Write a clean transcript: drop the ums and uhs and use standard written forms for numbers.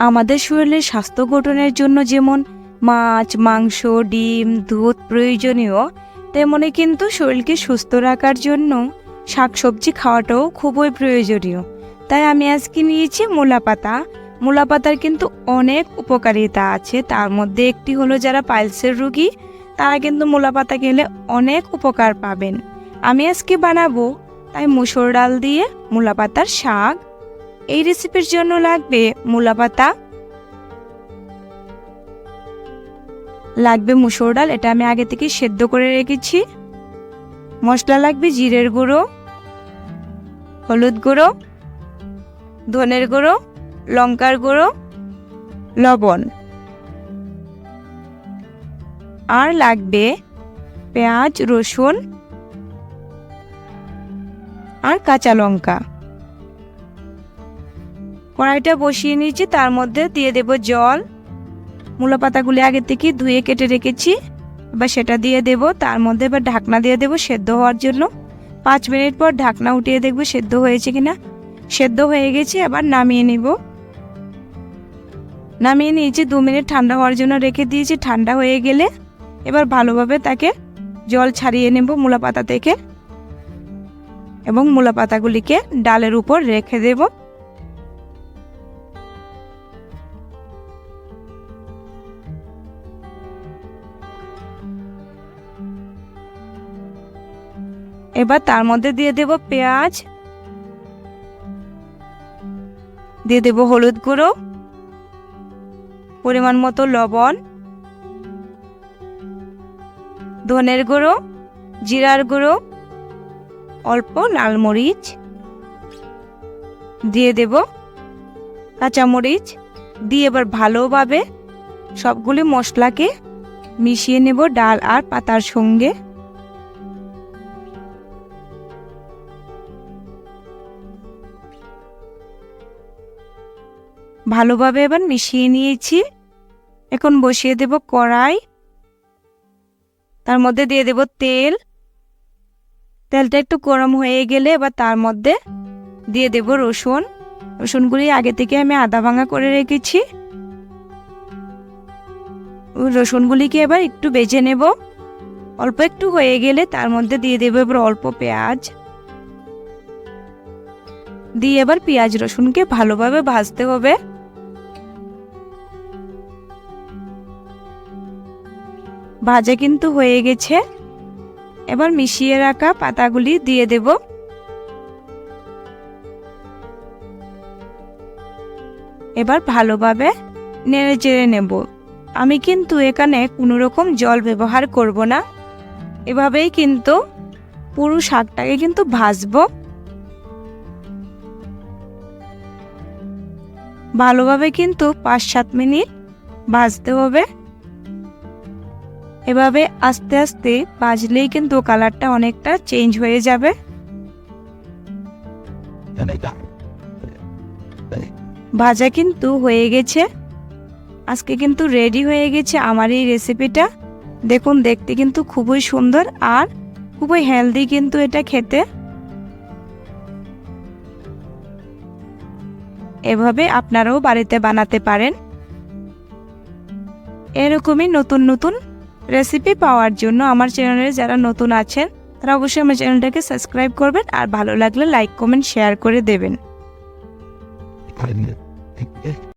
আমাদের শরীরের স্বাস্থ্য গঠনের জন্য যেমন মাছ, মাংস, ডিম, দুধ প্রয়োজনীয়, তেমনি কিন্তু শরীরকে সুস্থ রাখার জন্য শাকসবজি খাওয়াটাও খুবই প্রয়োজনীয়। তাই আমি আজকে নিয়েছি মূলা পাতা। মূলা পাতার কিন্তু অনেক উপকারিতা আছে। তার মধ্যে একটি হলো যারা পাইলসের রোগী তারা কিন্তু মূলা পাতা খেলে অনেক উপকার পাবেন। আমি আজকে বানাবো তাই মুসুর ডাল দিয়ে মূলা পাতার শাক। এই রেসিপির জন্য লাগবে মূলা পাতা, লাগবে মুসুর ডাল, এটা আমি আগে থেকে সেদ্ধ করে রেখেছি। মশলা লাগবে জিরের গুঁড়ো, হলুদ গুঁড়ো, ধনের গুঁড়ো, লঙ্কার গুঁড়ো, লবণ, আর লাগবে পেঁয়াজ, রসুন আর কাঁচা লঙ্কা। কড়াইটা বসিয়ে নিয়েছি, তার মধ্যে দিয়ে দেব জল। মূলা পাতাগুলি আগে থেকে ধুয়ে কেটে রেখেছি, এবার সেটা দিয়ে দেব। তার মধ্যে এবার ঢাকনা দিয়ে দেব সেদ্ধ হওয়ার জন্য। 5 মিনিট পর ঢাকনা উঠিয়ে দেখব সেদ্ধ হয়েছে কিনা। সেদ্ধ হয়ে গেছে, এবার নামিয়ে নিব। নামিয়ে নিয়েছি, 2 মিনিট ঠান্ডা হওয়ার জন্য রেখে দিয়েছি। ঠান্ডা হয়ে গেলে এবার ভালোভাবে তাকে জল ছাড়িয়ে নেব মূলা পাতা থেকে এবং মূলা পাতাগুলিকে ডালের উপর রেখে দেব। এবার তার মধ্যে দিয়ে দেব পেঁয়াজ, দিয়ে দেব হলুদ গুঁড়ো, পরিমাণ মতো লবণ, ধনের গুঁড়ো, জিরার গুঁড়ো, অল্প লাল মরিচ, দিয়ে দেব কাঁচামরিচ, দিয়ে এবার ভালোভাবে সবগুলি মশলাকে মিশিয়ে নেব ডাল আর পাতার সঙ্গে। ভালোভাবে এবার মিশিয়ে নিয়েছি। এখন বসিয়ে দেব কড়াই, তার মধ্যে দিয়ে দেব তেল। তেলটা একটু গরম হয়ে গেলে এবার তার মধ্যে দিয়ে দেব রসুন। রসুনগুলি আগে থেকে আমি আধা ভাঙা করে রেখেছি। রসুনগুলিকে এবার একটু ভেজে নেব। অল্প একটু হয়ে গেলে তার মধ্যে দিয়ে দেব এবার অল্প পেঁয়াজ, দিয়ে এবার পেঁয়াজ রসুনকে ভালোভাবে ভাজতে হবে। ভাজা কিন্তু হয়ে গেছে। এবার মিশিয়ে রাখা পাতাগুলি দিয়ে দেব। এবার ভালোভাবে নেড়ে চেড়ে নেব। আমি কিন্তু এখানে কোনো রকম জল ব্যবহার করব না, এভাবেই কিন্তু পুরো শাকটাকে কিন্তু ভাজবো। ভালোভাবে কিন্তু 5-7 মিনিট ভাজতে হবে। এভাবে আস্তে আস্তে ভাজলেই কিন্তু কালারটা অনেকটা চেঞ্জ হয়ে যাবে। ভাজা কিন্তু হয়ে গেছে। আজকে কিন্তু রেডি হয়ে গেছে আমার এই রেসিপিটা। দেখুন, দেখতে কিন্তু খুবই সুন্দর আর খুবই হেলদি কিন্তু এটা খেতে। এভাবে আপনারাও বাড়িতে বানাতে পারেন। এরকমই নতুন নতুন রেসিপি পাওয়ার জন্য আমার চ্যানেলে যারা নতুন আছেন তারা অবশ্যই আমার চ্যানেলটাকে সাবস্ক্রাইব করবেন, আর ভালো লাগলে লাইক, কমেন্ট, শেয়ার করে দেবেন।